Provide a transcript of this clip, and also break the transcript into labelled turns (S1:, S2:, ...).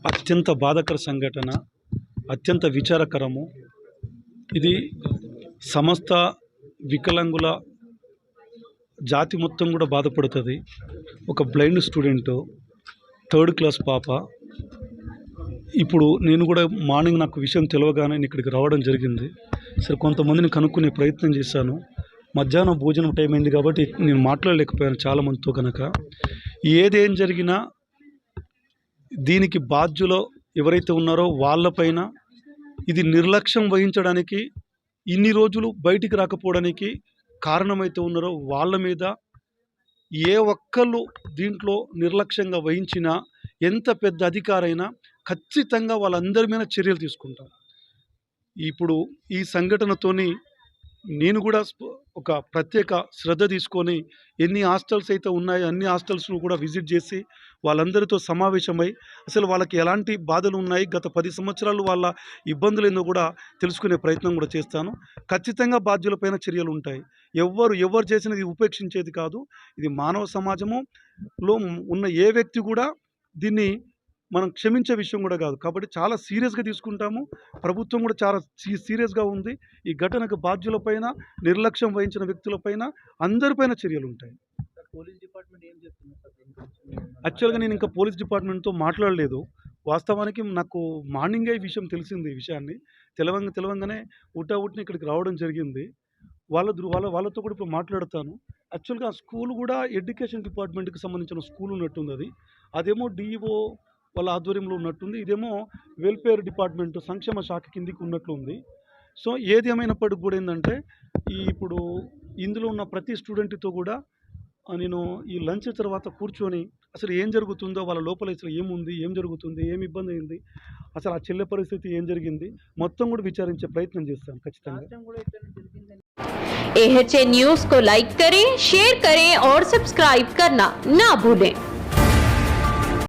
S1: అత్యంత బాధాకర సంఘటన, అత్యంత విచారకరము. ఇది సమస్త వికలాంగుల జాతి మొత్తం కూడా బాధపడుతుంది. ఒక బ్లైండ్ స్టూడెంటు, 3rd క్లాస్ పాప. ఇప్పుడు నేను కూడా మార్నింగ్ నాకు విషయం తెలియగానే నేను ఇక్కడికి రావడం జరిగింది. సరే, కొంతమందిని కనుక్కునే ప్రయత్నం చేశాను. మధ్యాహ్నం భోజనం టైం అయింది కాబట్టి నేను మాట్లాడలేకపోయాను చాలామందితో. కనుక ఏదేం జరిగినా దీనికి బాధ్యులు ఎవరైతే ఉన్నారో వాళ్ళపైన, ఇది నిర్లక్ష్యం వహించడానికి, ఇన్ని రోజులు బయటికి రాకపోవడానికి కారణమైతే ఉన్నారో వాళ్ళ మీద ఏ ఒక్కళ్ళు దీంట్లో నిర్లక్ష్యంగా వహించినా, ఎంత పెద్ద అధికారైనా ఖచ్చితంగా వాళ్ళందరి మీద చర్యలు తీసుకుంటాం. ఇప్పుడు ఈ సంఘటనతోని నేను కూడా ఒక ప్రత్యేక శ్రద్ధ తీసుకొని ఎన్ని హాస్టల్స్ అయితే ఉన్నాయో అన్ని హాస్టల్స్ను కూడా విజిట్ చేసి వాళ్ళందరితో సమావేశమై అసలు వాళ్ళకి ఎలాంటి బాధలు ఉన్నాయి, గత 10 సంవత్సరాలు వాళ్ళ ఇబ్బందులు ఏందో కూడా తెలుసుకునే ప్రయత్నం కూడా చేస్తాను. ఖచ్చితంగా బాధ్యులపైన చర్యలు ఉంటాయి. ఎవరు చేసినది ఉపేక్షించేది కాదు. ఇది మానవ సమాజంలో ఉన్న ఏ వ్యక్తి కూడా దీన్ని మనం క్షమించే విషయం కూడా కాదు. కాబట్టి చాలా సీరియస్గా తీసుకుంటాము. ప్రభుత్వం కూడా చాలా సీరియస్గా ఉంది. ఈ ఘటనకు బాధ్యులపైన, నిర్లక్ష్యం వహించిన వ్యక్తులపైన అందరిపైన చర్యలు ఉంటాయి.
S2: పోలీస్ డిపార్ట్మెంట్ ఏం చెప్తుంది సార్?
S1: యాక్చువల్గా నేను ఇంకా పోలీస్ డిపార్ట్మెంట్తో మాట్లాడలేదు. వాస్తవానికి నాకు మార్నింగే ఈ విషయం తెలిసింది. ఈ విషయాన్ని తెలవంగానే ఉట్టిని ఇక్కడికి రావడం జరిగింది. వాళ్ళతో కూడా ఇప్పుడు మాట్లాడతాను. యాక్చువల్గా ఆ స్కూల్ కూడా ఎడ్యుకేషన్ డిపార్ట్మెంట్కి సంబంధించిన స్కూల్ ఉన్నట్టుంది. అదేమో డిఈఓ వాళ్ళ ఆధ్వర్యంలో ఉన్నట్టుంది. ఇదేమో వెల్ఫేర్ డిపార్ట్మెంట్, సంక్షేమ శాఖ కిందికి ఉన్నట్లుంది. సో ఏది ఏమైనప్పటికి కూడా ఏంటంటే ఇప్పుడు ఇందులో ఉన్న ప్రతి స్టూడెంట్తో కూడా నేను ఈ లంచ్ తర్వాత కూర్చొని అసలు ఏం జరుగుతుందో, వాళ్ళ లోపల అసలు ఏముంది, ఏం జరుగుతుంది, ఏమి ఇబ్బంది అయింది, అసలు ఆ చెల్లె పరిస్థితి ఏం జరిగింది మొత్తం కూడా విచారించే ప్రయత్నం చేస్తాను ఖచ్చితంగా.
S3: AHA न्यूज़ को लाइक करें, शेयर करें और सब्सक्राइब करना ना भूलें।